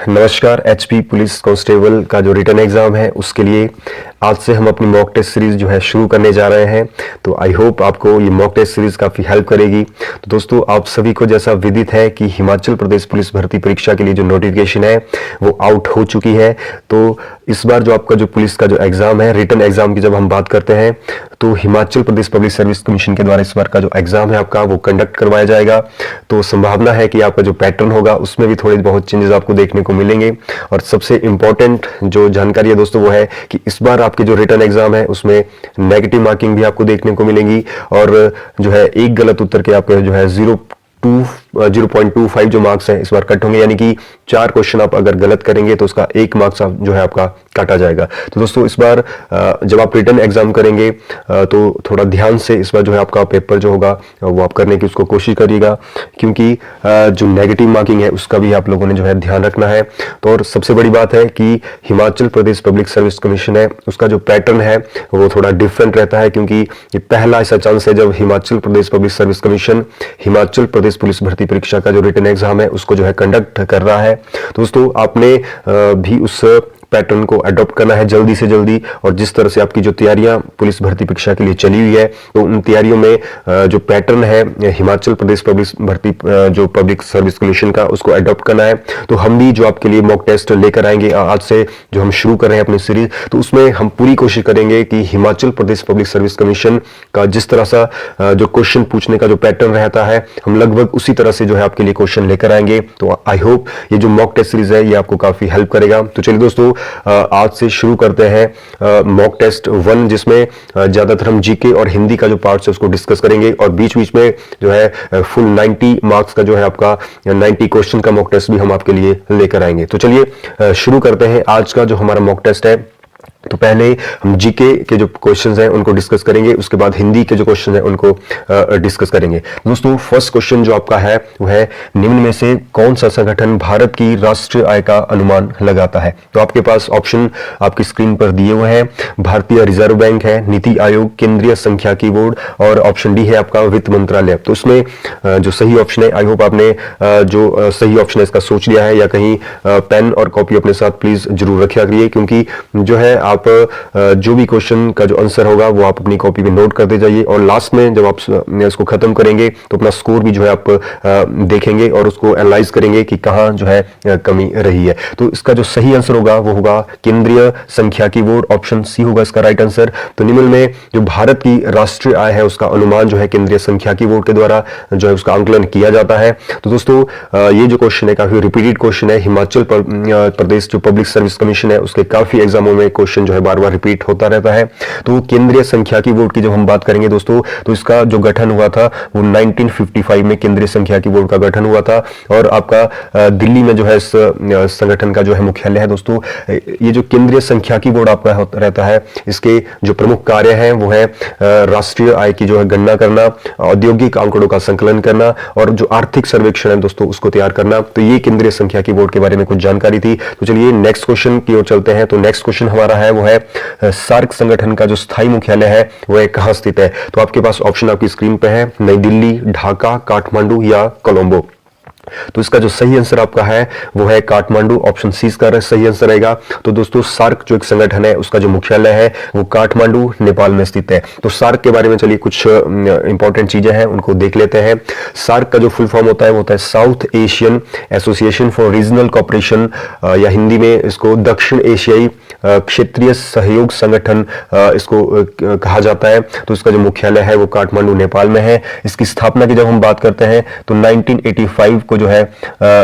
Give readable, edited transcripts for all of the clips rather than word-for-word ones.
नमस्कार। HP police constable का जो रिटन एग्जाम है उसके लिए आज से हम अपनी मॉक टेस्ट सीरीज जो है शुरू करने जा रहे हैं। तो आई होप आपको ये मॉक टेस्ट सीरीज काफी हेल्प करेगी। तो दोस्तों, आप सभी को जैसा विदित है कि हिमाचल प्रदेश पुलिस भर्ती परीक्षा के लिए जो नोटिफिकेशन है वो आउट हो चुकी है। तो इस बार जो आपका जो पुलिस का जो एग्जाम है, रिटन एग्जाम की जब हम बात करते हैं तो Himachal Pradesh public service commission के द्वारा इस बार का जो एग्जाम है आपका वो कंडक्ट करवाया जाएगा। तो संभावना है कि आपका जो पैटर्न होगा उसमें भी थोड़े बहुत चेंजेस आपको देखने को मिलेंगे। और सबसे इंपॉर्टेंट जो जानकारी है दोस्तों वो है कि इस बार आपके जो रिटन एग्जाम है उसमें नेगेटिव मार्किंग भी आपको देखने को मिलेंगी। और जो है एक गलत उत्तर के आपके जो है 0.25 जो मार्क्स है इस बार कट होंगे, यानी कि 4 क्वेश्चन आप अगर गलत करेंगे तो उसका 1 मार्क्स जो है आपका काटा जाएगा। तो दोस्तों, इस बार जब आप रिटन एग्जाम करेंगे तो थोड़ा ध्यान से इस बार जो है आपका पेपर जो होगा वो आप करने की उसको कोशिश करिएगा, क्योंकि जो नेगेटिव मार्किंग है उसका भी आप लोगों ने जो है ध्यान रखना है। तो और सबसे बड़ी बात है कि Himachal Pradesh public service commission है उसका जो पैटर्न है वो थोड़ा डिफरेंट रहता है, क्योंकि ये पहला ऐसा चांस है जब Himachal Pradesh public service commission Himachal Pradesh police भर्ती परीक्षा का जो रिटन एग्जाम है उसको जो है कंडक्ट कर रहा है। दोस्तों, आपने भी उस पैटर्न को अडॉप्ट करना है जल्दी से जल्दी। और जिस तरह से आपकी जो तैयारियां पुलिस भर्ती परीक्षा के लिए चली हुई है तो उन तैयारियों में जो पैटर्न है हिमाचल प्रदेश पुलिस भर्ती जो पब्लिक सर्विस कमीशन का उसको अडॉप्ट करना है। तो हम भी जो आपके लिए मॉक टेस्ट लेकर आएंगे आज से जो हम शुरू कर रहे हैं अपनी सीरीज, तो उसमें हम पूरी कोशिश करेंगे कि Himachal Pradesh public service commission का जिस तरह सा जो क्वेश्चन पूछने का जो पैटर्न रहता है हम लगभग उसी तरह से जो है आपके लिए क्वेश्चन लेकर आएंगे। तो आई होप ये जो मॉक टेस्ट सीरीज है ये आपको काफी हेल्प करेगा। तो चलिए दोस्तों, आज से शुरू करते हैं मॉक टेस्ट 1, जिसमें ज्यादातर हम जीके और हिंदी का जो पार्ट्स है उसको डिस्कस करेंगे और बीच बीच में जो है फुल 90 मार्क्स का जो है आपका 90 क्वेश्चन का मॉक टेस्ट भी हम आपके लिए लेकर आएंगे। तो चलिए शुरू करते हैं आज का जो हमारा मॉक टेस्ट है। तो पहले हम जीके के जो क्वेश्चंस हैं उनको डिस्कस करेंगे, उसके बाद हिंदी के जो क्वेश्चन हैं उनको डिस्कस करेंगे। दोस्तों, फर्स्ट क्वेश्चन जो आपका है वो है निम्न में से कौन सा संगठन भारत की राष्ट्रीय आय का अनुमान लगाता है। तो आपके पास ऑप्शन आपकी स्क्रीन पर दिए हुए हैं। भारतीय रिजर्व बैंक है, नीति आयोग, केंद्रीय सांख्यिकी बोर्ड और ऑप्शन डी है आपका वित्त मंत्रालय। तो उसमें जो सही ऑप्शन है, आई होप आपने जो सही ऑप्शन है इसका सोच लिया है, या कहीं पेन और कॉपी अपने साथ प्लीज जरूर रखा करिए, क्योंकि जो है आप जो भी क्वेश्चन का जो आंसर होगा वो आप अपनी कॉपी पे नोट करते जाइए और लास्ट में जब आप इसको खत्म करेंगे तो अपना स्कोर भी जो है आप देखेंगे और उसको एनालाइज करेंगे कि कहां जो है कमी रही है। तो इसका जो सही आंसर होगा वो होगा केंद्रीय सांख्यिकी बोर्ड, ऑप्शन सी होगा इसका राइट आंसर। तो निम्न में जो भारत की राष्ट्रीय आय है उसका अनुमान जो है केंद्रीय सांख्यिकी बोर्ड के द्वारा जो है उसका आंकलन किया जाता है। तो दोस्तों, ये जो क्वेश्चन है काफी रिपीटेड क्वेश्चन है। हिमाचल प्रदेश जो पब्लिक सर्विस कमीशन है उसके काफी एग्जामों में क्वेश्चन जो है बार बार रिपीट होता रहता है। तो केंद्रीय सांख्यिकी बोर्ड की जब हम बात करेंगे दोस्तों, तो इसका जो गठन हुआ था वो 1955 में केंद्रीय सांख्यिकी बोर्ड का गठन हुआ था और आपका दिल्ली में जो है इस संगठन का जो है मुख्यालय है। दोस्तों, ये जो केंद्रीय सांख्यिकी बोर्ड आपका रहता है इसके जो प्रमुख कार्य हैं वो है राष्ट्रीय आय की जो है गणना करना, औद्योगिक आंकड़ों का संकलन करना और जो आर्थिक सर्वेक्षण है दोस्तों उसको तैयार करना। तो ये केंद्रीय सांख्यिकी बोर्ड के बारे में कुछ जानकारी थी। तो चलिए नेक्स्ट क्वेश्चन की ओर चलते हैं। तो नेक्स्ट क्वेश्चन हमारा है वो है सार्क संगठन का जो स्थायी मुख्यालय है वह कहां स्थित है। तो आपके पास ऑप्शन आपकी स्क्रीन पे है, नई दिल्ली, ढाका, काठमांडू या कोलंबो। तो इसका जो सही आंसर आपका है वो है काठमांडू, ऑप्शन सी इसका सही आंसर रहेगा। तो दोस्तों, सार्क जो एक संगठन है उसका जो मुख्यालय है वो काठमांडू नेपाल में स्थित है। तो सार्क के बारे में चलिए कुछ इंपॉर्टेंट चीजें हैं उनको देख लेते हैं। सार्क का जो फुल फॉर्म होता है वो होता है south Asian association for regional cooperation, या हिंदी में इसको दक्षिण एशियाई क्षेत्रीय सहयोग संगठन इसको कहा जाता है। तो इसका जो मुख्यालय है वो काठमांडू नेपाल में है। इसकी स्थापना की जब हम बात करते हैं तो 1985 को जो है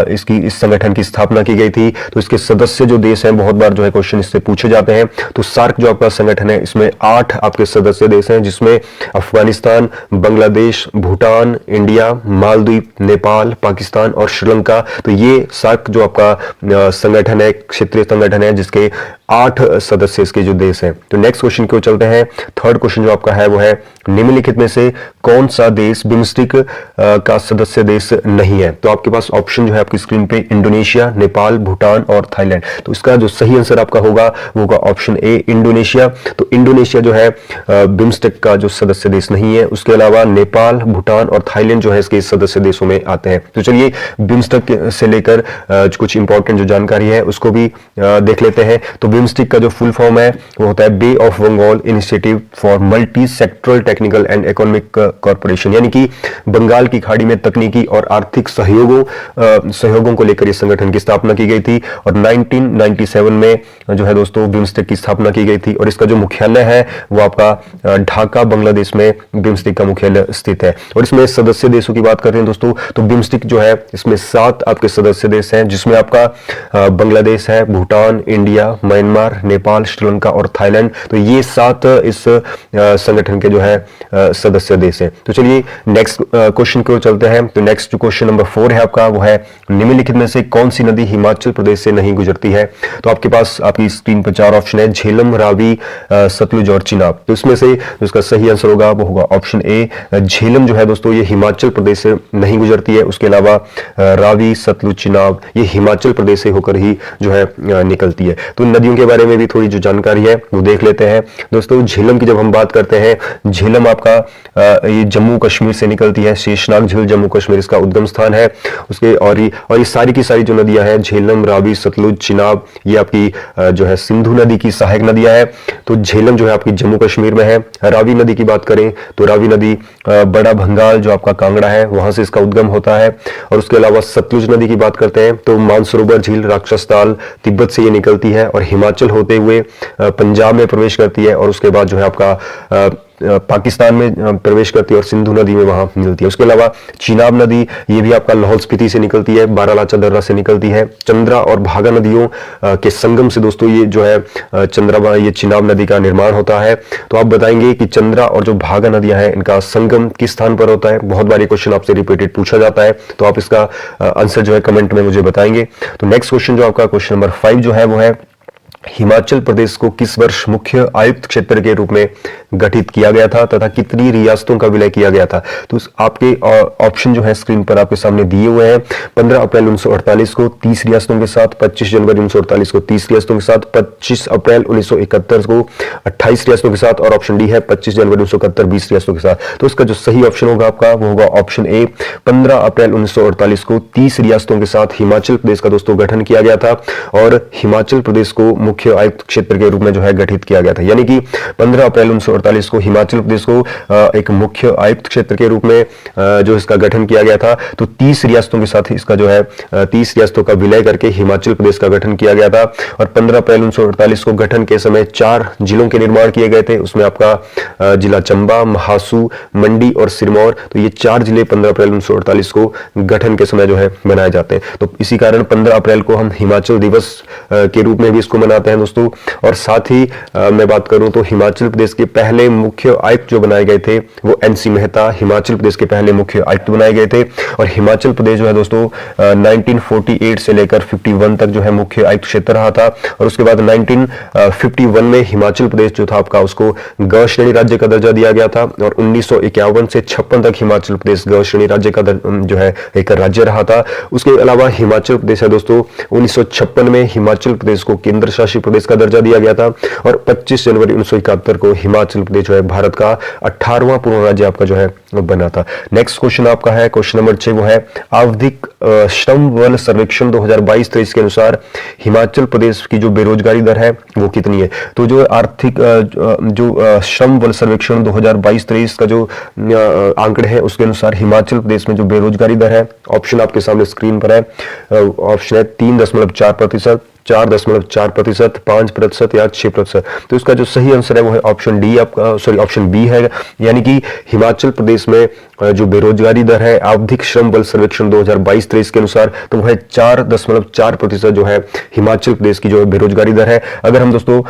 इस संगठन की स्थापना की गई थी। तो इसके सदस्य जो देश हैं, बहुत बार जो है क्वेश्चन इससे पूछे जाते हैं। तो सार्क जो आपका संगठन है इसमें 8 आपके सदस्य देश हैं, जिसमें अफगानिस्तान, बांग्लादेश, भूटान, इंडिया, मालदीव, नेपाल, पाकिस्तान और श्रीलंका। तो ये सार्क जो आपका संगठन है, क्षेत्रीय संगठन है, जिसके 8 सदस्य इसके जो देश हैं। तो नेक्स्ट क्वेश्चन की ओर चलते हैं। थर्ड क्वेश्चन जो आपका है वो है निम्नलिखित में से कौन सा देश बिम्स्टेक का सदस्य देश नहीं है? तो आपके पास ऑप्शन जो है आपकी स्क्रीन पे इंडोनेशिया, नेपाल, भूटान और थाईलैंड। तो इसका जो सही आंसर आपका होगा वो होगा ऑप्शन ए इंडोनेशिया। तो इंडोनेशिया जो है बिम्स्टेक का जो सदस्य देश नहीं है। उसके अलावा नेपाल, भूटान और थाईलैंड जो है इसके सदस्य देशों में आते हैं। तो चलिए बिम्स्टेक से लेकर कुछ इंपॉर्टेंट जो जानकारी है उसको भी देख लेते हैं। तो बिम्स्टेक का जो फुल फॉर्म है वो होता है bay of Bengal initiative for multi sectoral technical and economic corporation, यानी कि बंगाल की खाड़ी में तकनीकी और आर्थिक सहयोगों को लेकर इस संगठन की स्थापना की गई थी और 1997 में जो है दोस्तों बिम्स्टेक की स्थापना की गई थी और इसका जो मुख्यालय है वो आपका ढाका बांग्लादेश में बिम्स्टेक का मुख्यालय स्थित है। और इसमें सदस्य देशों की बात करते हैं दोस्तों, तो बिम्स्टेक जो है इसमें 7 आपके सदस्य देश हैं, जिसमें आपका बांग्लादेश है, भूटान, इंडिया, म्यांमार, नेपाल, श्रीलंका और थाईलैंड। तो ये 7 इस संगठन के जो है सदस्य देश हैं। तो चलिए नेक्स्ट क्वेश्चन की ओर चलते हैं। तो नेक्स्ट जो क्वेश्चन नंबर 4 है आपका वो है निम्नलिखित में से कौन सी नदी हिमाचल प्रदेश से नहीं गुजरती है? तो आपके पास आपकी स्क्रीन पर 4 ऑप्शन है, झेलम, रावी, सतलुज और चिनाब। तो इसमें से जिसका सही आंसर होगा वो होगा ऑप्शन ए झेलम जो है दोस्तों ये हिमाचल प्रदेश से नहीं गुजरती है। उसके अलावा रावी, सतलुज, चिनाब ये हिमाचल प्रदेश से होकर ही जो है निकलती है। तो नदियों के बारे में भी थोड़ी जो जानकारी है वो देख लेते हैं दोस्तों। झेलम की जब हम बात करते हैं, झेलम आपका ये जम्मू कश्मीर से निकलती है। शेषनाग झील जम्मू कश्मीर इसका उद्गम स्थान है। उसके और ये सारी की सारी जो नदियां हैं झेलम, रावी, सतलुज, चिनाब ये आपकी जो है सिंधु नदी की सहायक नदियां हैं। तो झेलम जो है आपकी जम्मू कश्मीर में है। रावी नदी की बात करें तो रावी नदी बड़ा भंगाल जो आपका कांगड़ा है वहां से इसका उद्गम होता है। और उसके अलावा सतलुज नदी की बात करते हैं तो मानसरोवर झील राक्षस ताल तिब्बत से ये निकलती है और हिमाचल होते हुए पंजाब में प्रवेश करती है और उसके बाद जो है आपका पाकिस्तान में प्रवेश करती है और सिंधु नदी में वहां मिलती है। उसके अलावा चिनाब नदी ये भी आपका लाहौल स्पीति से निकलती है, बारालाचा दर्रा से निकलती है। चंद्रा और भागा नदियों के संगम से दोस्तों ये जो है ये चिनाब नदी का निर्माण होता है। तो आप बताएंगे कि चंद्रा और जो भागा नदियां हैं इनका संगम किस स्थान पर होता है? बहुत बार ये क्वेश्चन आपसे रिपीटेड पूछा जाता है, तो आप इसका आंसर जो है कमेंट में मुझे बताएंगे। तो नेक्स्ट क्वेश्चन जो आपका क्वेश्चन नंबर 5 जो है वो है हिमाचल प्रदेश को किस वर्ष मुख्य आयुक्त क्षेत्र के रूप में गठित किया गया था तथा कितनी रियासतों का विलय किया गया था? तो आपके ऑप्शन जो है स्क्रीन पर आपके सामने दिए हुए हैं। 15 अप्रैल 1948 को 30 रियासतों के साथ, 25 जनवरी 1948 को 30 रियासतों के साथ, 25 अप्रैल 1971 को 28 रियासतों के साथ और ऑप्शन डी है 25 जनवरी 1971 20 रियासतों के साथ। तो इसका जो सही ऑप्शन होगा आपका वो होगा ऑप्शन ए 15 अप्रैल 1948 को 30 रियासतों के साथ हिमाचल प्रदेश का दोस्तों गठन किया गया था और हिमाचल प्रदेश को मुख्य आयुक्त क्षेत्र के रूप में जो है गठित किया गया था। यानी कि 15 अप्रैल 1948 को हिमाचल प्रदेश को एक मुख्य आयुक्त क्षेत्र के रूप में जो इसका गठन किया गया था। तो 30 रियासतों के साथ इसका जो है 30 रियासतों का विलय करके हिमाचल प्रदेश का गठन किया गया था और 15 अप्रैल 1948 को गठन के समय 4 जिलों के निर्माण किए गए थे। उसमें आपका जिला चंबा, महासू, मंडी और सिरमौर। तो ये 4 जिले 15 अप्रैल 1948 को गठन के समय जो है बनाए जाते हैं। तो इसी कारण 15 अप्रैल को हम हिमाचल दिवस के रूप में भी इसको मनाते हैं दोस्तों। और साथ ही मैं बात करूं तो हिमाचल प्रदेश के पहले मुख्य आयुक्त जो बनाए गए थे वो एनसी मेहता हिमाचल प्रदेश के पहले मुख्य आयुक्त बनाए गए थे। और हिमाचल प्रदेश जो है दोस्तों 1948 से लेकर 51 तक जो है मुख्य आयुक्त क्षेत्र रहा था और उसके बाद 1951 में हिमाचल प्रदेश जो था आपका उसको ग श्रेणी राज्य का दर्जा दिया गया था और 1951 से 56 तक हिमाचल प्रदेश ग श्रेणी राज्य का जो है एक राज्य रहा था। उसके अलावा हिमाचल प्रदेश है दोस्तों 1956 में हिमाचल प्रदेश को केंद्र शासित प्रदेश का दर्जा दिया गया था और 25 जनवरी 1971 को हिमाचल प्रदेश जो है भारत का 18वां पूर्ण राज्य आपका जो है बना था। नेक्स्ट क्वेश्चन आपका है क्वेश्चन नंबर 6 वो है आवधिक श्रम बल सर्वेक्षण 2022-23 के अनुसार हिमाचल प्रदेश की जो बेरोजगारी दर है वो कितनी है? तो जो आर्थिक जो श्रम बल सर्वेक्षण 2022-23 का जो आंकड़े हैं उसके अनुसार हिमाचल प्रदेश में जो बेरोजगारी दर है ऑप्शन आपके सामने स्क्रीन पर है। ऑप्शन है 3.4%, 4.4%, 5% या 6%। तो इसका जो सही आंसर है वो है ऑप्शन डी आपका ऑप्शन बी है। यानी कि हिमाचल प्रदेश में जो बेरोजगारी दर है आवधिक श्रम बल सर्वेक्षण 2022-23 के अनुसार तो वो है 4.4% जो है हिमाचल प्रदेश की जो बेरोजगारी दर है। अगर हम दोस्तों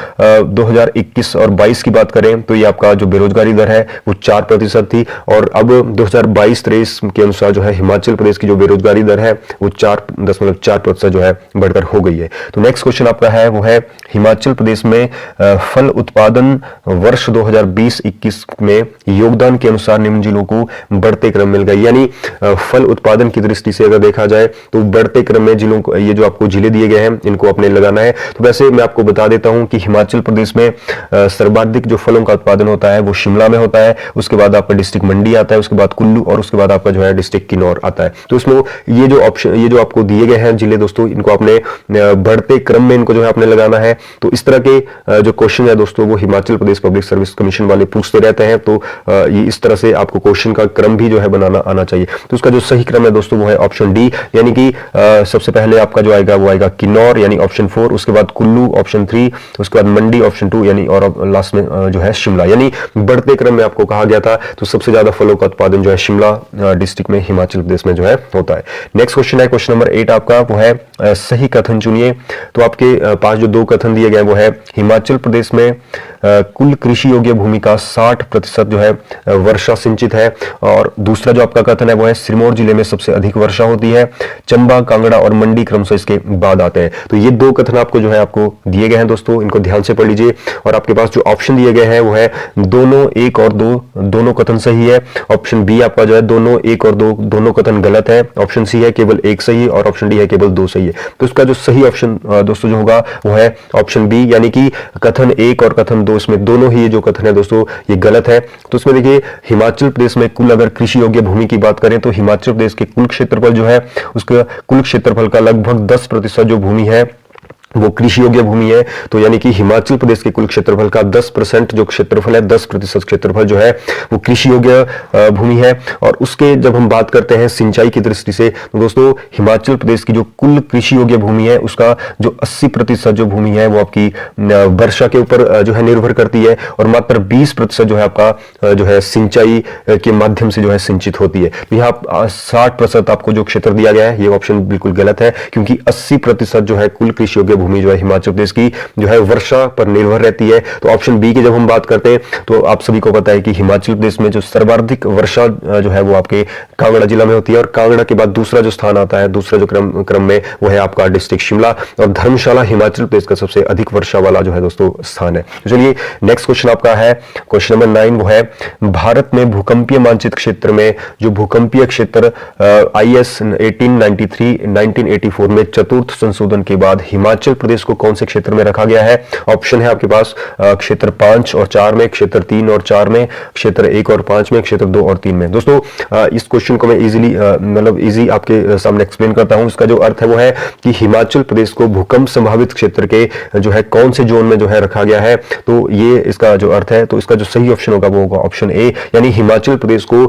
2021 और 22 की बात करें तो ये आपका जो बेरोजगारी दर है वो 4% थी और अब 2022-23 के अनुसार जो है हिमाचल प्रदेश की जो बेरोजगारी दर है वो 4.4% जो है बढ़कर हो गई है। तो तो नेक्स्ट क्वेश्चन आपका है वो है हिमाचल प्रदेश में फल उत्पादन वर्ष 2020-21 में योगदान के अनुसार निम्न जिलों को बढ़ते क्रम मिल गए। यानी फल उत्पादन की दृष्टि से अगर देखा जाए तो बढ़ते क्रम में जिलों को, ये जो आपको जिले दिए गए हैं इनको अपने लगाना है। तो वैसे मैं आपको बता देता हूं कि हिमाचल प्रदेश में सर्वाधिक जो फलों का उत्पादन होता है वो शिमला में होता है, उसके बाद आपका डिस्ट्रिक्ट मंडी आता है, उसके बाद कुल्लू और उसके बाद आपका जो है डिस्ट्रिक्ट किन्नौर आता है। तो इसमें ये जो ऑप्शन, ये जो आपको दिए गए हैं जिले दोस्तों, इनको आपने बढ़ते क्रम में इनको जो है आपने लगाना है। तो इस तरह के जो क्वेश्चन है दोस्तों वो Himachal Pradesh public service commission वाले पूछते रहते हैं। तो ये इस तरह से आपको क्वेश्चन का क्रम भी जो है बनाना आना चाहिए। तो उसका जो सही क्रम है दोस्तों वो है ऑप्शन डी, यानी कि सबसे पहले आपका जो आएगा वो आएगा किन्नौर यानी ऑप्शन 4, उसके बाद कुल्लू ऑप्शन 3, उसके बाद मंडी ऑप्शन 2 यानी और लास्ट में जो है शिमला। यानी बढ़ते क्रम में आपको कहा गया था। तो सबसे ज्यादा फलों का उत्पादन जो है शिमला डिस्ट्रिक्ट में हिमाचल प्रदेश में जो है होता है। नेक्स्ट क्वेश्चन है क्वेश्चन नंबर 8 आपका, वो है सही कथन चुनिए। तो आपके पास जो 2 कथन दिए गए वो है हिमाचल प्रदेश में कुल कृषि योग्य भूमि का 60% जो है वर्षा सिंचित है, और दूसरा जो आपका कथन है वो है सिरमौर जिले में सबसे अधिक वर्षा होती है, चंबा, कांगड़ा और मंडी क्रमशः इसके बाद आते हैं। तो ये 2 कथन आपको जो है आपको दिए गए हैं दोस्तों, इनको ध्यान से पढ़ लीजिए। और आपके पास जो ऑप्शन दिए गए हैं वो है दोनों 1 और 2 दोनों कथन सही है। ऑप्शन बी आपका जो है दोनों 1 और 2 दोनों कथन गलत है। ऑप्शन सी है केवल 1 सही और ऑप्शन डी है केवल 2 सही है। तो इसका जो सही ऑप्शन दोस्तों जो होगा वो है ऑप्शन बी, यानी कि कथन 1 और कथन 2 इसमें दोनों ही ये जो कथन है दोस्तों ये गलत है। तो इसमें देखिए हिमाचल प्रदेश में कुल अगर कृषि योग्य भूमि की बात करें तो हिमाचल प्रदेश के कुल क्षेत्रफल जो है उसका कुल क्षेत्रफल का लगभग 10% जो भूमि है वो कृषि योग्य भूमि है। तो यानी कि हिमाचल प्रदेश के कुल क्षेत्रफल का 10% जो क्षेत्रफल है, 10% क्षेत्रफल जो है वो कृषि योग्य भूमि है। और उसके जब हम बात करते हैं सिंचाई की दृष्टि से तो दोस्तों हिमाचल प्रदेश की जो कुल कृषि योग्य भूमि है उसका जो 80% जो भूमि है वो आपकी वर्षा के ऊपर जो है निर्भर करती है, और मात्र 20% जो है आपका जो है सिंचाई के माध्यम से जो है सिंचित होती है। तो यहाँ 60% आपको जो क्षेत्र दिया गया है ये ऑप्शन बिल्कुल गलत है, क्योंकि 80% जो है कुल कृषि योग्य भूमि जो है हिमाचल प्रदेश की जो है वर्षा पर निर्भर रहती है। तो ऑप्शन बी की जब हम बात करते हैं तो आप सभी को पता है कि हिमाचल प्रदेश में जो सर्वाधिक वर्षा जो है वो आपके कांगड़ा जिला में होती है, और कांगड़ा के बाद दूसरा जो स्थान आता है, दूसरा जो क्रम में वो है आपका डिस्ट्रिक्ट शिमला, और धर्मशाला हिमाचल प्रदेश का सबसे अधिक वर्षा वाला जो है दोस्तों स्थान है। तो चलिए नेक्स्ट क्वेश्चन आपका है क्वेश्चन नंबर 9, वो है भारत में भूकंपीय मानचित्र क्षेत्र में जो भूकंपीय क्षेत्र IS 1984 में चतुर्थ संशोधन के बाद हिमाचल प्रदेश को कौन से क्षेत्र में रखा गया है। ऑप्शन है आपके पास क्षेत्र 5 और 4 में, क्षेत्र 3 और 4 में, क्षेत्र 1 और 5 में, क्षेत्र 2 और 3 में। दोस्तों इस क्वेश्चन को मैं इजी आपके सामने एक्सप्लेन करता हूं। इसका जो अर्थ है वो है कि हिमाचल प्रदेश को भूकंप संभावित क्षेत्र के जो है कौन से जोन में जो है रखा गया है। तो ये इसका जो अर्थ है, तो इसका जो सही ऑप्शन होगा वो होगा ऑप्शन ए, यानी हिमाचल प्रदेश को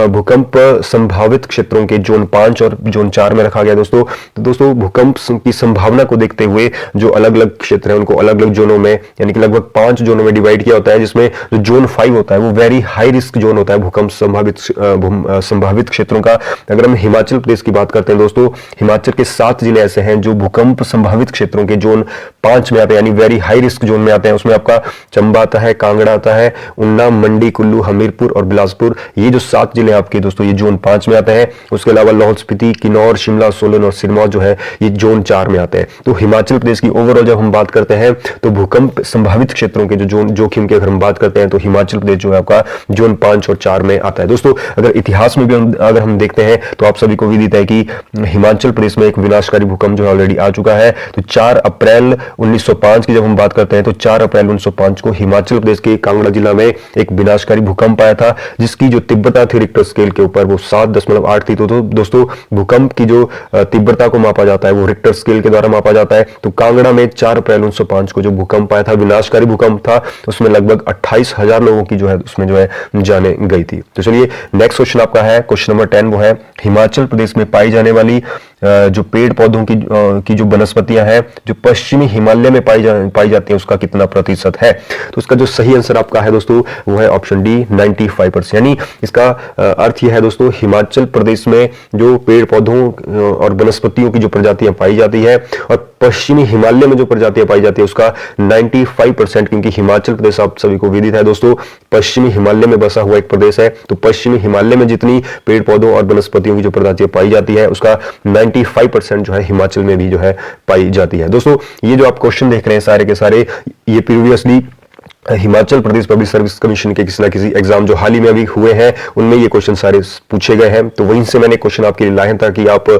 भूकंप संभावित क्षेत्रों के जोन 5 और जोन 4 में रखा गया दोस्तों। तो दोस्तों भूकंप की संभावना को देखते हुए जो अलग अलग क्षेत्र है उनको अलग अलग जोनों में यानी कि लगभग 5 जोनों में डिवाइड किया होता है, जिसमें जो जोन 5 होता है वो वेरी हाई रिस्क जोन होता है भूकंप संभावित क्षेत्रों का। अगर हम हिमाचल प्रदेश की बात करते हैं दोस्तों, हिमाचल के 7 जिले ऐसे हैं जो भूकंप संभावित क्षेत्रों के जोन 5 में आते हैं, यानी वेरी हाई रिस्क जोन में आते हैं। उसमें आपका चंबा आता है, कांगड़ा आता है, ऊना, मंडी, कुल्लू, हमीरपुर और बिलासपुर, ये जो 7 जिले आपके दोस्तों ये जोन 5 में आते हैं। उसके अलावा लाहौल स्पीति, किन्नौर, शिमला, सोलन और सिरमौर जो है ये जोन 4 में आते हैं। तो हिमाचल प्रदेश की ओवरऑल जब हम बात करते हैं तो भूकंप संभावित क्षेत्रों के जो जोखिम की अगर हम बात करते हैं तो हिमाचल प्रदेश जो है आपका जोन 5 और 4 में आता है। दोस्तों अगर इतिहास में भी अगर हम देखते हैं तो आप सभी को विदित है कि हिमाचल प्रदेश में एक विनाशकारी भूकंप जो है ऑलरेडी आ चुका है। तो 4 अप्रैल 1905 की जब हम बात करते हैं तो 4 अप्रैल 1905 को हिमाचल प्रदेश के कांगड़ा जिला में एक विनाशकारी भूकंप आया था, जिसकी जो तीव्रता थी रिक्टर स्केल के ऊपर वो 7.8 थी। तो दोस्तों भूकंप की जो तीव्रता को मापा जाता है वो रिक्टर स्केल के द्वारा मापा जाता है। तो कांगड़ा में 4 अप्रैल 1905 को जो भूकंप आया था, विनाशकारी भूकंप था, उसमें लगभग 28,000 लोगों की जो है उसमें जो है जाने गई थी। तो चलिए नेक्स्ट क्वेश्चन आपका है क्वेश्चन नंबर 10, वो है हिमाचल प्रदेश में पाई जाने वाली जो पेड़ पौधों की जो वनस्पतियां हैं जो पश्चिमी हिमालय में पाई जाती हैं उसका कितना प्रतिशत है। तो इसका जो सही आंसर आपका है दोस्तों वो है ऑप्शन डी 95%। यानी इसका अर्थ यह है दोस्तों हिमाचल प्रदेश में जो पेड़ पौधों और वनस्पतियों की जो प्रजातियां पाई जाती है और पश्चिमी हिमालय में जो प्रजातियां पाई जाती है उसका 95%, क्योंकि हिमाचल प्रदेश आप सभी को विदित है दोस्तों पश्चिमी हिमालय में बसा हुआ एक प्रदेश है। तो पश्चिमी हिमालय में जितनी पेड़ पौधों और वनस्पतियों की जो प्रजातियां पाई जाती है उसका 95% जो है हिमाचल में भी जो है पाई जाती है। दोस्तों ये जो आप क्वेश्चन देख रहे हैं सारे के सारे, ये previously Himachal Pradesh public service commission के किसी ना किसी एग्जाम जो हाल ही में अभी हुए हैं उनमें ये क्वेश्चन सारे पूछे गए हैं। तो वहीं से मैंने क्वेश्चन आपके लिए लाए हैं ताकि आप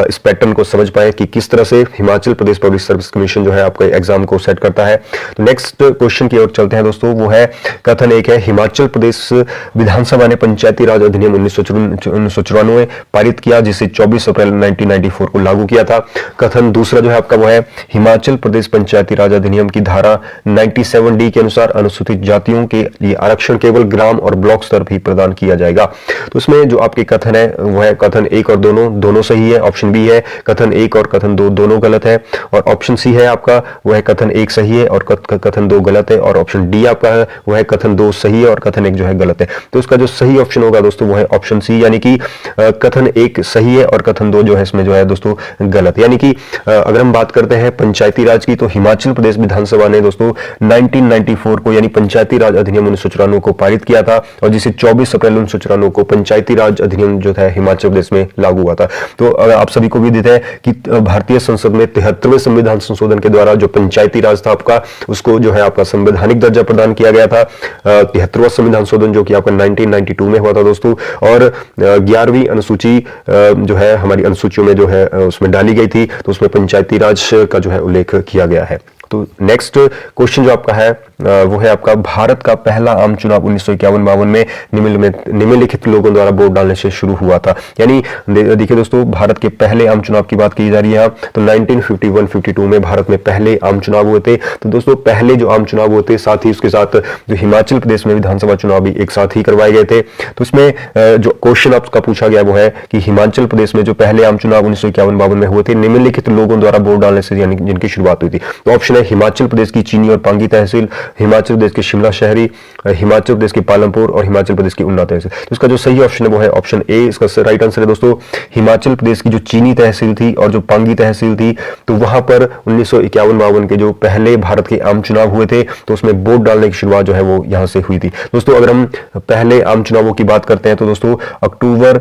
इस पैटर्न को समझ पाए कि किस तरह से Himachal Pradesh public service commission जो है आपका एग्जाम को सेट करता है। तो नेक्स्ट क्वेश्चन की ओर चलते हैं दोस्तों, वो है कथन एक है, हिमाचल प्रदेश विधानसभा ने पंचायती राज अधिनियम 1994 पारित किया जिसे 24 अप्रैल 1994 को लागू किया था। कथन दूसरा जो है आपका वो है, हिमाचल प्रदेश पंचायती राज अधिनियम की धारा 97D के अनुसार अनुसूचित जातियों के लिए आरक्षण केवल ग्राम और ब्लॉक स्तर पर ही प्रदान किया जाएगा। तो इसमें जो आपके कथन है वो है कथन एक और दोनों सही है। ऑप्शन बी है कथन एक और कथन दो दोनों गलत है, और ऑप्शन सी है आपका वो है कथन एक सही है और कथन दो गलत है, और ऑप्शन डी आपका है वो है कथन दो सही है और कथन एक जो है गलत है। तो इसका जो सही ऑप्शन होगा दोस्तों वो है ऑप्शन सी, यानी कि कथन एक सही है और कथन दो जो है इसमें जो है दोस्तों गलत। यानी कि अगर हम बात करते हैं पंचायती राज की, तो हिमाचल प्रदेश विधानसभा ने दोस्तों 1994 को यानी पंचायती राज अधिनियम 1994 को पारित किया था, और जिसे 24 अप्रैल 1994 को पंचायती राज अधिनियम जो है हिमाचल प्रदेश में लागू हुआ था। तो आप सभी को विदित है कि भारतीय संसद में 73वें संविधान संशोधन के द्वारा जो पंचायती राज था आपका, उसको जो है आपका संवैधानिक दर्जा प्रदान किया गया था। 73वां संविधान संशोधन जो कि आपका 1992 में हुआ था दोस्तों, और 11वीं अनुसूची जो है हमारी अनुसूचियों में जो है उसमें डाली गई थी, तो उसमें पंचायती राज का जो है उल्लेख किया गया है। तो नेक्स्ट क्वेश्चन जो आपका है वो है आपका, भारत का पहला आम चुनाव 1951-52 में निम्नलिखित लोगों द्वारा वोट डालने से शुरू हुआ था। यानी देखिए दोस्तों, भारत के पहले आम चुनाव की बात की जा रही है, तो 1951-52 में भारत में पहले आम चुनाव हुए थे। तो दोस्तों पहले जो आम चुनाव हुए थे, साथ ही उसके साथ जो हिमाचल प्रदेश में विधानसभा चुनाव भी एक साथ ही करवाए गए थे। तो इसमें जो क्वेश्चन आपका पूछा गया वो है कि हिमाचल प्रदेश में जो पहले आम चुनाव 1951-52 में हुए थे, निम्नलिखित लोगों द्वारा वोट डालने से यानी जिनकी शुरुआत हुई थी। तो ऑप्शन है हिमाचल प्रदेश की चीनी और पांगी तहसील, हिमाचल प्रदेश के शिमला शहरी, हिमाचल प्रदेश के पालमपुर और हिमाचल प्रदेश की ऊना तहसील। तो इसका जो सही ऑप्शन है वो है ऑप्शन ए, इसका राइट आंसर है दोस्तों हिमाचल प्रदेश की जो चीनी तहसील थी और जो पांगी तहसील थी, तो वहां पर 1951-52 के जो पहले भारत के आम चुनाव हुए थे, तो उसमें वोट डालने की शुरुआत जो है वो यहां से हुई थी। दोस्तों अगर हम पहले आम चुनावों की बात करते हैं तो दोस्तों अक्टूबर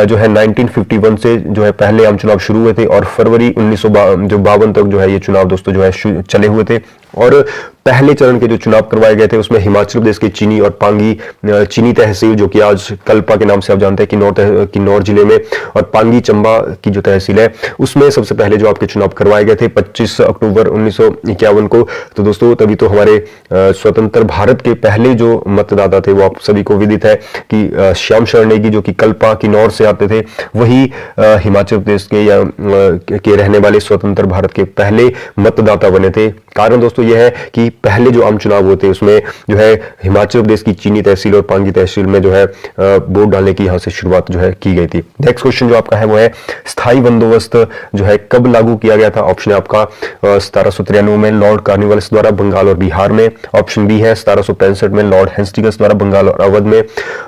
जो है 1951 से जो है पहले आम चुनाव शुरू हुए थे, और फरवरी 1952 तक जो है ये चुनाव दोस्तों जो है चले हुए थे। और पहले चरण के जो चुनाव करवाए गए थे उसमें हिमाचल प्रदेश की चीनी और पांगी चीनी तहसील, जो कि आज कल्पा के नाम से आप जानते हैं किन्नौर जिले में, और पांगी चंबा की जो तहसील है उसमें सबसे पहले जो आपके चुनाव करवाए गए थे 25 अक्टूबर 1951 को। तो दोस्तों तभी तो हमारे स्वतंत्र भारत के पहले जो मतदाता थे वो आप सभी को विदित है कि श्याम शरण नेगी, जो कि कल्पा किन्नौर से आते थे, वही हिमाचल प्रदेश के रहने वाले स्वतंत्र भारत के पहले मतदाता बने थे। कारण दोस्तों यह है कि पहले जो आम चुनाव हुए थे उसमें जो है हिमाचल प्रदेश की चीनी तहसील और पांगी तहसील में जो है वोट डालने की यहां से शुरुआत जो है की गई थी। नेक्स्ट क्वेश्चन जो आपका है वो है, स्थायी बंदोबस्त जो है कब लागू किया गया था? ऑप्शन है आपका 1793 में लॉर्ड कॉर्नवालिस द्वारा बंगाल और बिहार में, ऑप्शन बी है 1765 में लॉर्ड हेस्टिंग्स द्वारा बंगाल और अवध में,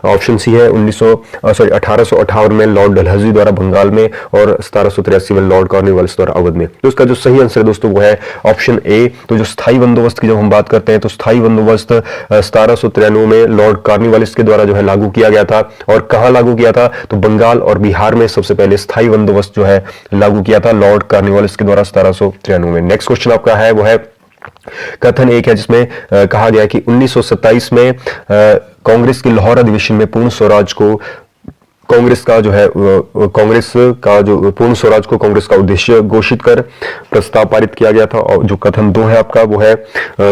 ऑप्शन सी है 1858 में लॉर्ड डलहौजी द्वारा बंगाल में, और 1783 में लॉर्ड कॉर्नवालिस द्वारा अवध में। तो इसका जो सही आंसर है दोस्तों वो है ऑप्शन ए। तो जो स्थायी बंदोबस्त की जब हम बात करते हैं तो स्थायी बंदोबस्त 1793 में लॉर्ड कॉर्नवालिस के द्वारा जो है लागू किया गया था, और कहां लागू किया था? तो बंगाल और बिहार में सबसे पहले स्थायी बंदोबस्त जो है लागू किया था लॉर्ड कॉर्नवालिस के द्वारा 1793 में। नेक्स्ट क्वेश्चन आपका है वो है कथन एक है जिसमें कहा गया कि 1927 में कांग्रेस के लाहौर अधिवेशन में पूर्ण स्वराज को कांग्रेस का कांग्रेस का उद्देश्य घोषित कर प्रस्ताव पारित किया गया था। और जो कथन दो है आपका वो है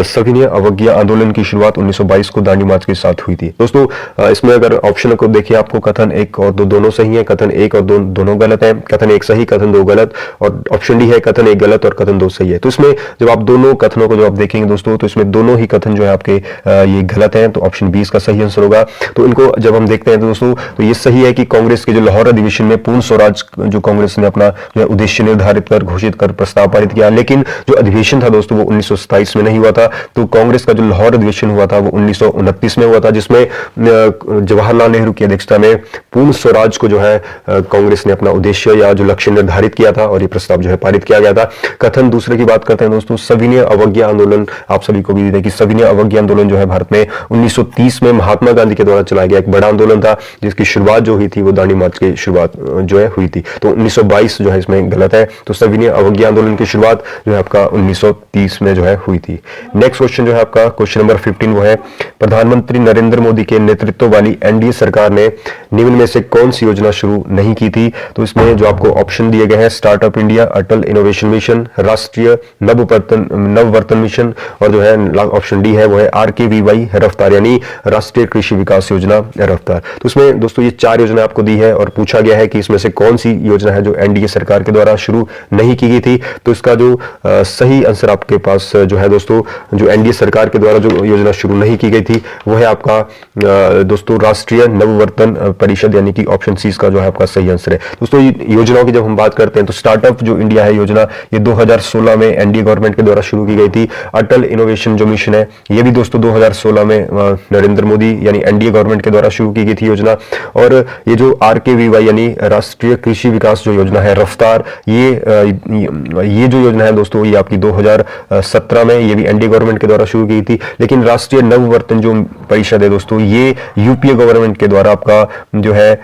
सविनय अवज्ञा आंदोलन की शुरुआत 1922 को दांडी मार्च के साथ हुई थी। दोस्तों इसमें अगर ऑप्शन को देखिए आपको कथन एक और दो दोनों सही है, कथन एक और दोनों गलत है, कथन एक सही कथन दो गलत, और ऑप्शन डी है कथन एक गलत और कथन दो सही है। तो इसमें जब आप दोनों कथनों को जब आप देखेंगे दोस्तों, तो इसमें दोनों ही कथन जो है आपके ये गलत है, तो ऑप्शन बी इसका सही आंसर होगा। तो इनको जब हम देखते हैं तो दोस्तों तो ये सही है कि कांग्रेस के जो लाहौर अधिवेशन में पूर्ण स्वराज जो कांग्रेस ने अपना जो उद्देश्य निर्धारित कर घोषित कर प्रस्ताव पारित किया, लेकिन जो अधिवेशन था दोस्तों वो 1927 में नहीं हुआ था। तो कांग्रेस का जो लाहौर अधिवेशन हुआ था वो 1929 में हुआ था, जिसमें जवाहरलाल नेहरू की अध्यक्षता में पूर्ण स्वराज को जो है कांग्रेस ने अपना उद्देश्य या जो लक्ष्य निर्धारित किया था, और ये प्रस्ताव जो है पारित किया गया था। कथन दूसरे की बात करते हैं दोस्तों, सविनय अवज्ञा आंदोलन, आप सभी को भी कि सविनय अवज्ञा आंदोलन जो है भारत में 1930 में महात्मा गांधी के द्वारा चलाया गया एक बड़ा आंदोलन था, जिसकी शुरुआत जो हुई थी वो दांडी मार्च की शुरुआत जो है हुई थी। तो 1922 जो है इसमें गलत है। तो सविनय अवज्ञा आंदोलन की शुरुआत जो है आपका 1930 में जो है हुई थी। नेक्स्ट क्वेश्चन जो है आपका क्वेश्चन नंबर 15 वो है, प्रधानमंत्री नरेंद्र मोदी के नेतृत्व वाली एनडीए सरकार ने निम्न में से कौन सी योजना शुरू नहीं की थी? तो इसमें जो आपको ऑप्शन दिए गए हैं, स्टार्टअप इंडिया, अटल इनोवेशन मिशन, राष्ट्रीय नववर्तन मिशन, और जो है ऑप्शन डी है वो है RKVY रफ्तार, यानी राष्ट्रीय कृषि विकास योजना रफ्तार। तो इसमें दोस्तों ये 4 योजना आपको दी है और पूछा गया है कि इसमें से कौन सी योजना है जो एनडीए सरकार के द्वारा शुरू नहीं की गई थी। तो इसका जो सही आंसर आपके पास जो है दोस्तों, जो एनडीए सरकार के द्वारा जो योजना शुरू नहीं की गई थी वो है आपका दोस्तों राष्ट्रीय नववर्तन परिषद, यानी कि ऑप्शन सी इसका जो है आपका सही आंसर है। दोस्तों योजनाओं की जब हम बात करते हैं तो स्टार्टअप जो इंडिया है योजना, ये 2016 में एनडीए गवर्नमेंट के द्वारा शुरू की गई थी। अटल इनोवेशन जो मिशन है ये भी दोस्तों 2016 में नरेंद्र मोदी यानी एनडीए गवर्नमेंट के द्वारा शुरू की गई थी योजना। और ये जो RKVY यानी राष्ट्रीय कृषि विकास जो योजना है रफ्तार, ये जो योजना है दोस्तों ये आपकी 2017 में ये भी एनडीए गवर्नमेंट के द्वारा शुरू की थी। लेकिन राष्ट्रीय नववर्तन जो परिषद है दोस्तों ये यूपीए गवर्नमेंट के द्वारा आपका जो है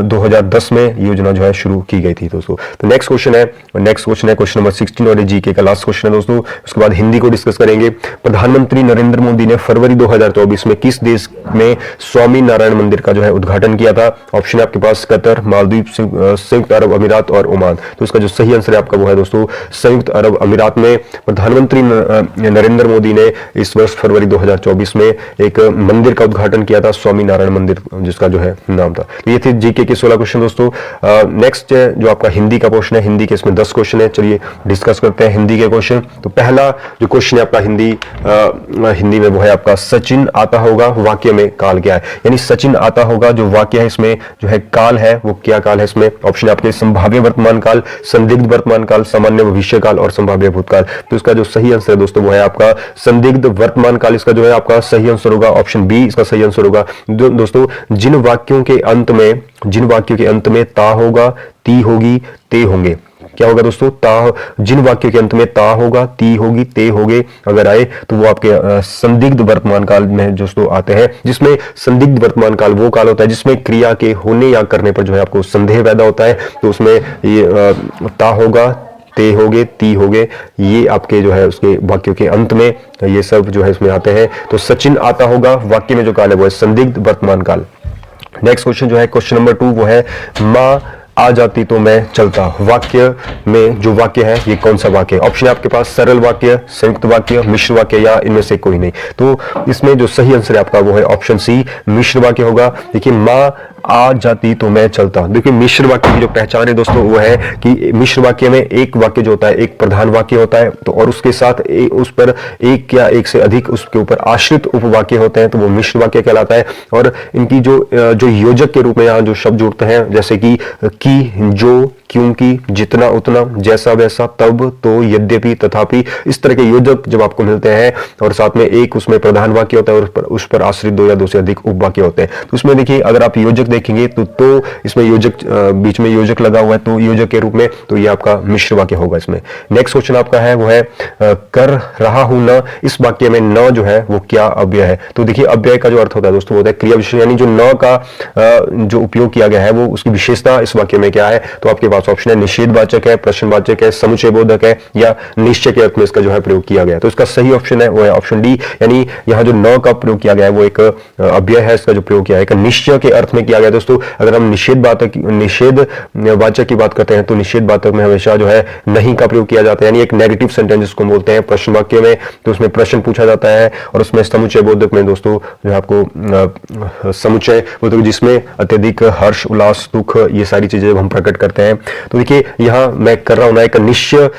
2010 में योजना जो है शुरू की गई थी दोस्तों। तो नेक्स्ट क्वेश्चन है क्वेश्चन नंबर 16 और जीके का लास्ट क्वेश्चन है दोस्तों। उसके बाद हिंदी को डिस्कस करेंगे। प्रधानमंत्री नरेंद्र मोदी ने फरवरी 2024 में किस देश में स्वामी नारायण मंदिर का जो है उद्घाटन किया था? ऑप्शन है आपके पास कतर, मालदीव, संयुक्त अरब अमीरात और ओमान। तो इसका जो सही आंसर है आपका वो है दोस्तों संयुक्त अरब अमीरात में प्रधानमंत्री नरेंद्र मोदी ने इस वर्ष फरवरी 2024 में एक मंदिर का उद्घाटन किया था, स्वामी नारायण मंदिर जिसका जो है नाम था। तो ये थे जीके के 16 क्वेश्चन दोस्तों। नेक्स्ट जो आपका हिंदी का क्वेश्चन है, हिंदी के इसमें 10 क्वेश्चन है। चलिए डिस्कस करते हैं हिंदी के क्वेश्चन। तो पहला जो क्वेश्चन है आपका हिंदी में वो है आपका सचिन आता होगा वाक्य में काल क्या है? यानी सचिन आता होगा जो वाक्य है इसमें जो है काल है वो क्या काल है? इसमें ऑप्शन आपके संभाव्य वर्तमान काल, संदिग्ध वर्तमान काल, सामान्य भविष्य काल और संभाव्य भूतकाल। तो इसका जो सही आंसर है दोस्तों वो है आपका संदिग्ध वर्तमान काल, इसका जो है आपका सही आंसर होगा। ऑप्शन बी इसका सही आंसर होगा। दोस्तों जिन वाक्यों के अंत में ता होगा, ती होगी, ते होंगे, क्या होगा दोस्तों? जिन वाक्यों के अंत में ता होगा, ती होगी, ते होंगे अगर आए तो वो आपके संदिग्ध वर्तमान काल में दोस्तों आते हैं। जिसमें संदिग्ध वर्तमान काल वो काल होता है जिसमें क्रिया के होने या करने पर जो है आपको संदेह पैदा होता है। तो उसमें ये ता होगा, ते होगे, ती होगे, ये आपके जो है उसके वाक्यों के अंत में ये सब जो है इसमें आते हैं। तो सचिन आता होगा वाक्य में जो काल है वो है संदिग्ध वर्तमान काल। नेक्स्ट क्वेश्चन जो है क्वेश्चन नंबर 2 वो है माँ आ जाती तो मैं चलता। वाक्य में जो वाक्य है ये कौन सा वाक्य है? ऑप्शन है आपके पास सरल वाक्य, संयुक्त वाक्य, मिश्र वाक्य या इनमें से कोई नहीं। तो इसमें जो सही आंसर है आपका वो है ऑप्शन सी मिश्र वाक्य होगा। देखिए माँ आ जाती तो मैं चलता। देखिए मिश्र वाक्य की जो पहचान है दोस्तों वो है कि मिश्र वाक्य में एक वाक्य जो होता है एक प्रधान वाक्य होता है, तो और उसके साथ उस पर एक या एक से अधिक उसके ऊपर आश्रित उपवाक्य होते हैं, तो वो मिश्र वाक्य कहलाता है। और इनकी जो योजक के रूप में यहाँ जो शब्द जुड़ते हैं जैसे कि, जो, क्योंकि, जितना उतना, जैसा वैसा, तब, तो, यद्यपि, तथापि, इस तरह के योजक जब आपको मिलते हैं और साथ में एक उसमें प्रधान वाक्य होता है और उस पर आश्रित 2 या 2 से अधिक उपवाक्य होते हैं। तो उसमें देखिए अगर आप योजक देखेंगे तो इसमें योजक बीच में योजक लगा हुआ है तो योजक के रूप में, तो ये आपका मिश्र वाक्य होगा इसमें। नेक्स्ट क्वेश्चन आपका है वो है कर रहा हूं न, इस वाक्य में न जो है वो क्या अव्यय है? तो देखिए अव्यय का जो अर्थ होता है दोस्तों होता है क्रिया विशेषण, यानी जो न का जो उपयोग किया गया है वो उसकी विशेषता इस वाक्य में क्या है? तो आपके पास ऑप्शन है निषेधवाचक है, प्रश्नवाचक है, समुचय बोधक है या निश्चय के अर्थ में इसका जो है प्रयोग किया गया है। तो इसका सही ऑप्शन है वो है ऑप्शन डी, यानी यहाँ जो न का प्रयोग किया गया है वो एक अव्यय है, इसका जो प्रयोग किया है एक निश्चय के अर्थ में किया गया है। दोस्तों अगर हम निषेधवाचक की बात करते हैं तो निषेधवाचक में हमेशा जो है नहीं का प्रयोग किया जाता है, यानी एक नेगेटिव सेंटेंस जिसको बोलते हैं प्रश्न वाक्य में, तो उसमें प्रश्न पूछा जाता है। और उसमें समुचय बोधक में दोस्तों जो है आपको समुचय बोधक जिसमें अत्यधिक हर्ष, उल्लास, दुख ये सारी चीजें हम प्रकट करते हैं। तो देखिए यहाँ मैं कर रहा हूं ना एक निश्चय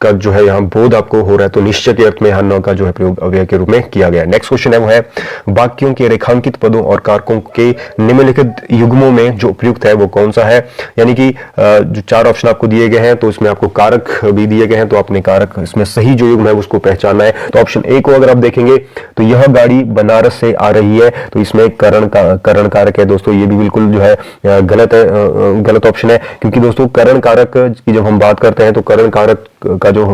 का जो है यहाँ बोध आपको हो रहा है, तो निश्चय के अर्थ में यहाँ न का जो है प्रयोग अव्यय के रूप में किया गया है। नेक्स्ट क्वेश्चन है वो है वाक्यों के रेखांकित पदों और कारकों के निम्नलिखित युग्मों में जो उपयुक्त है वो कौन सा है? यानी कि जो 4 ऑप्शन आपको दिए गए हैं तो इसमें आपको कारक भी दिए गए हैं, तो आपने कारक इसमें सही जो युग्म है उसको पहचानना है। तो ऑप्शन ए को अगर आप देखेंगे तो यह गाड़ी बनारस से आ रही है, तो इसमें करण कारक है दोस्तों, ये भी बिल्कुल जो है गलत ऑप्शन है, क्योंकि दोस्तों करण कारक की जब हम बात करते हैं तो करण कारक का जो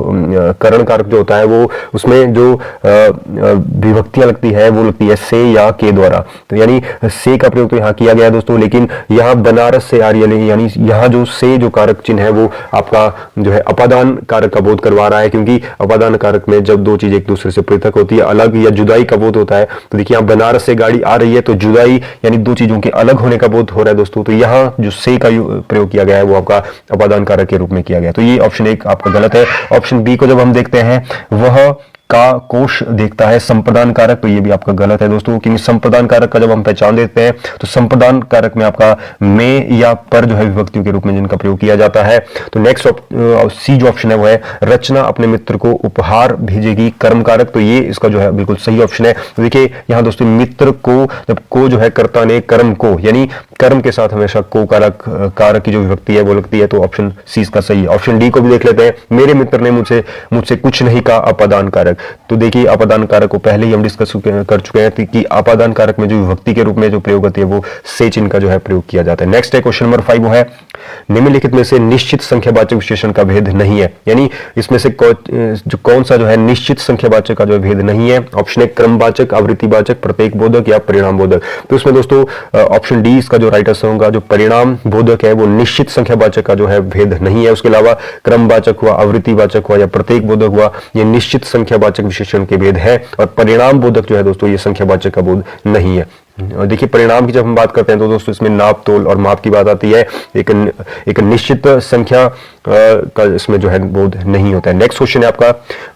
करण कारक जो होता है वो उसमें जो विभक्तियां लगती है वो लगती है से या के द्वारा। तो यानी से का प्रयोग तो यहाँ किया गया है दोस्तों, लेकिन यहाँ बनारस से आ रही है, यानी यहाँ जो से जो कारक चिन्ह है वो आपका जो है अपादान कारक का बोध करवा रहा है, क्योंकि अपादान कारक में जब दो चीजें एक दूसरे से पृथक होती है, अलग या जुदाई का बोध होता है। तो देखिए यहाँ बनारस से गाड़ी आ रही है तो जुदाई यानी दो चीजों के अलग होने का बोध हो रहा है दोस्तों। तो यहाँ जो से का प्रयोग किया गया है वो आपका अपादान कारक के रूप में किया गया। तो ये ऑप्शन एक आपका गलत है। ऑप्शन बी को जब हम देखते हैं वह का कोश देखता है संप्रदान कारक, तो ये भी आपका गलत है दोस्तों, क्योंकि संप्रदान कारक का जब हम पहचान देते हैं तो संप्रदान कारक में आपका में या पर जो है विभक्तियों के रूप में जिनका प्रयोग किया जाता है। तो नेक्स्ट सी जो ऑप्शन है वो है रचना अपने मित्र को उपहार भेजेगी कर्म कारक, तो ये इसका जो है बिल्कुल सही ऑप्शन है। तो देखिए यहाँ दोस्तों मित्र को जब को जो है कर्ता ने कर्म को यानी कर्म के साथ हमेशा को कारक की जो विभक्ति है वो लगती है, तो ऑप्शन सी इसका सही है। ऑप्शन डी को भी देख लेते हैं, मेरे मित्र ने मुझसे कुछ नहीं कहा अपादान कारक। तो देखिए अपादान कारक को पहले ही हम डिस्कस कर चुके हैं कि अपादान कारक में जो विभक्ति के रूप में जो प्रयोग होती है वो से चिन्ह का जो है प्रयोग किया जाता है। नेक्स्ट है क्वेश्चन नंबर 5, वो है निम्नलिखित में से निश्चित संख्यावाचक विशेषण का भेद नहीं है, यानी इसमें से कौन सा जो है निश्चित संख्यावाचक का जो भेद नहीं है। ऑप्शन है क्रमवाचक, आवृत्तिवाचक, प्रत्येक बोधक या परिणाम बोधक। तो इसमें दोस्तों ऑप्शन डी इसका जो राइट आंसर होगा, जो परिणाम बोधक है वो निश्चित संख्यावाचक का जो है भेद नहीं है। उसके अलावा क्रमवाचक हुआ, आवृत्तिवाचक हुआ या प्रत्येक बोधक हुआ, ये निश्चित संख्यावाचक विशेषण के भेद है, और परिणाम बोधक जो है दोस्तों ये संख्यावाचक का बोध नहीं है। और देखिए परिणाम की जब हम बात करते हैं तो दोस्तों इसमें नाप तोल और माप की बात आती है, एक निश्चित संख्या का इसमें जो है बोध नहीं होता है। नेक्स्ट क्वेश्चन है आपका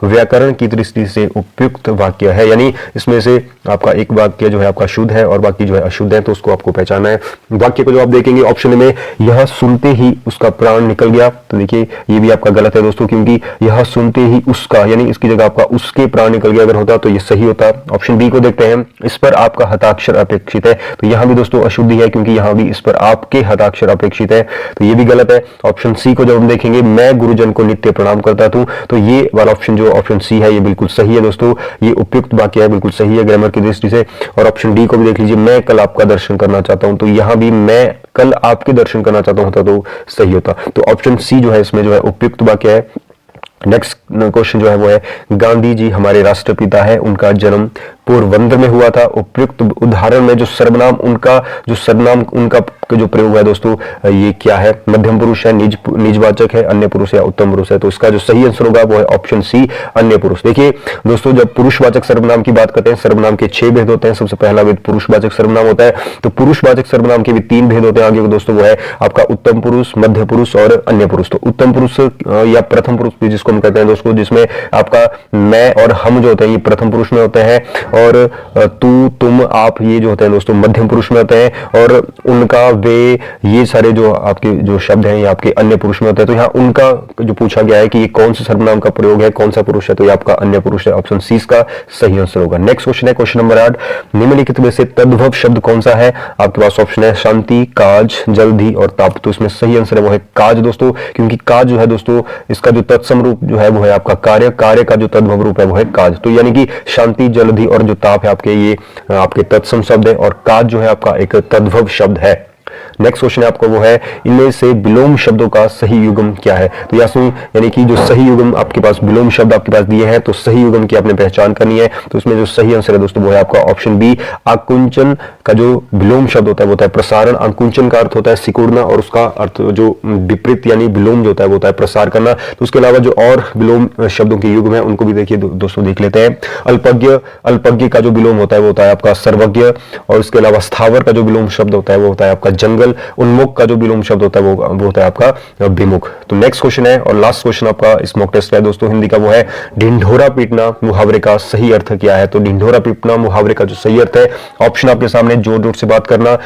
व्याकरण की दृष्टि से उपयुक्त वाक्य है, यानी इसमें से आपका एक वाक्य जो है आपका शुद्ध है और बाकी जो है अशुद्ध है, तो उसको आपको पहचानना है। वाक्य को जो आप देखेंगे ऑप्शन में यह सुनते ही उसका प्राण निकल गया, तो देखिए ये भी आपका गलत है दोस्तों, क्योंकि यह सुनते ही उसका यानी इसकी जगह आपका उसके प्राण निकल गया अगर होता तो ये सही होता। ऑप्शन बी को देखते हैं, इस पर आपका हस्ताक्षर अपेक्षित है, तो यहां भी दोस्तों अशुद्धि है, क्योंकि यहां भी इस पर आपके हस्ताक्षर अपेक्षित है, तो ये भी गलत है। ऑप्शन सी को जब हम देखेंगे, मैं गुरुजन को नित्य प्रणाम करता हूं, तो ये वाला ऑप्शन जो ऑप्शन सी है ये बिल्कुल सही है दोस्तों, ये उपयुक्त वाक्य है, बिल्कुल सही है ग्रामर की दृष्टि से। और ऑप्शन डी को भी देख लीजिए, मैं कल आपका दर्शन करना चाहता हूं, तो यहां भी मैं कल आपके दर्शन करना चाहता हूं तो सही होता। तो ऑप्शन सी जो है इसमें जो है उपयुक्त वाक्य है। नेक्स्ट क्वेश्चन जो है वो है गांधी जी हमारे राष्ट्रपिता है, उनका जन्म पोरबंदर में हुआ था। उपयुक्त उदाहरण में जो सर्वनाम उनका जो प्रयोग है दोस्तों ये क्या है, मध्यम पुरुष है, निजवाचक है, अन्य पुरुष है, उत्तम पुरुष है, तो इसका जो सही आंसर होगा वो है ऑप्शन सी अन्य पुरुष। देखिए दोस्तों जब पुरुषवाचक सर्वनाम की बात करते हैं, सर्वनाम के 6 भेद होते हैं। सबसे पहला भेद पुरुषवाचक सर्वनाम होता है, तो पुरुषवाचक सर्वनाम के भी 3 भेद होते हैं आगे दोस्तों, वो है आपका उत्तम पुरुष, मध्य पुरुष और अन्य पुरुष। तो उत्तम पुरुष या प्रथम पुरुष भी जिसको हम कहते हैं दोस्तों, जिसमें आपका मैं और हम जो होते हैं ये प्रथम पुरुष में होते हैं, और तू तुम आप ये जो होते हैं दोस्तों मध्यम पुरुष में होते हैं, और उनका वे ये सारे जो आपके जो शब्द हैं ये आपके अन्य पुरुष में होते हैं। तो यहाँ उनका जो पूछा गया है कि ये कौन से सर्वनाम का प्रयोग है, कौन सा पुरुष है, तो ये आपका अन्य पुरुष है। ऑप्शन सी का सही आंसर होगा। नेक्स्ट क्वेश्चन है क्वेश्चन नंबर 8, निम्नलिखित में से तद्भव शब्द कौन सा है। आपके पास ऑप्शन है शांति, काज, जल्दी और ताप, तो इसमें सही आंसर है वो है काज दोस्तों, क्योंकि काज जो है दोस्तों इसका जो तत्सम रूप जो है वो है आपका कार्य का जो तद्भव रूप है वो है काज। तो यानी कि शांति, जल्दी और जो ताप है आपके ये आपके तत्सम शब्द है, और काज जो है आपका एक तद्भव शब्द है। नेक्स्ट क्वेश्चन है आपका वो है इनमें से विलोम शब्दों का सही युग्म क्या है। तो यानी कि जो सही युग्म आपके पास विलोम शब्द आपके पास दिए हैं, तो सही युग्म की आपने पहचान करनी है। तो इसमें जो सही आंसर है दोस्तों वो है आपका ऑप्शन बी, आकुंचन का जो विलोम शब्द होता है वो होता है प्रसारण। आकुंचन का अर्थ होता है सिकुड़ना, और उसका अर्थ जो विपरीत यानी विलोम जो होता है वो होता है प्रसार करना। तो उसके अलावा जो और विलोम शब्दों के युग्म है उनको भी देखिए दोस्तों देख लेते हैं। अल्पज्ञ का जो विलोम होता है वो होता है आपका सर्वज्ञ, और उसके अलावा स्थावर का जो विलोम शब्द होता है वो होता है आपका जंगल। उन्मुख का जो विलोम शब्द होता है वो होता है आपका विमुख। तो नेक्स्ट क्वेश्चन है और लास्ट क्वेश्चन आपका इस मॉक टेस्ट का है दोस्तों हिंदी का, वो है ढिंढोरा पीटना मुहावरे का सही अर्थ क्या है। तो ढिंढोरा पीटना मुहावरे का जो सही अर्थ है, ऑप्शन आपके सामने, जोर जोर से बात करना,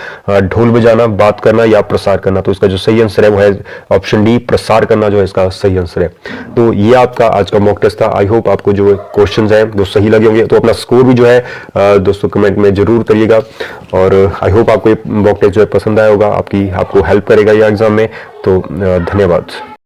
ढोल बजाना, बात करना या प्रसार करना। तो इसका जो सही आंसर है वो है ऑप्शन डी, प्रसार करना जो है इसका सही आंसर है। तो ये आपका आज का मॉक टेस्ट था। आई होप आपको जो क्वेश्चंस हैं वो सही लगे होंगे। तो अपना स्कोर भी जो है दोस्तों कमेंट में जरूर करिएगा, और आई होप आपको ये मॉक टेस्ट जो है पसंद आया होगा, आपको हेल्प करेगा ये एग्जाम में। तो धन्यवाद।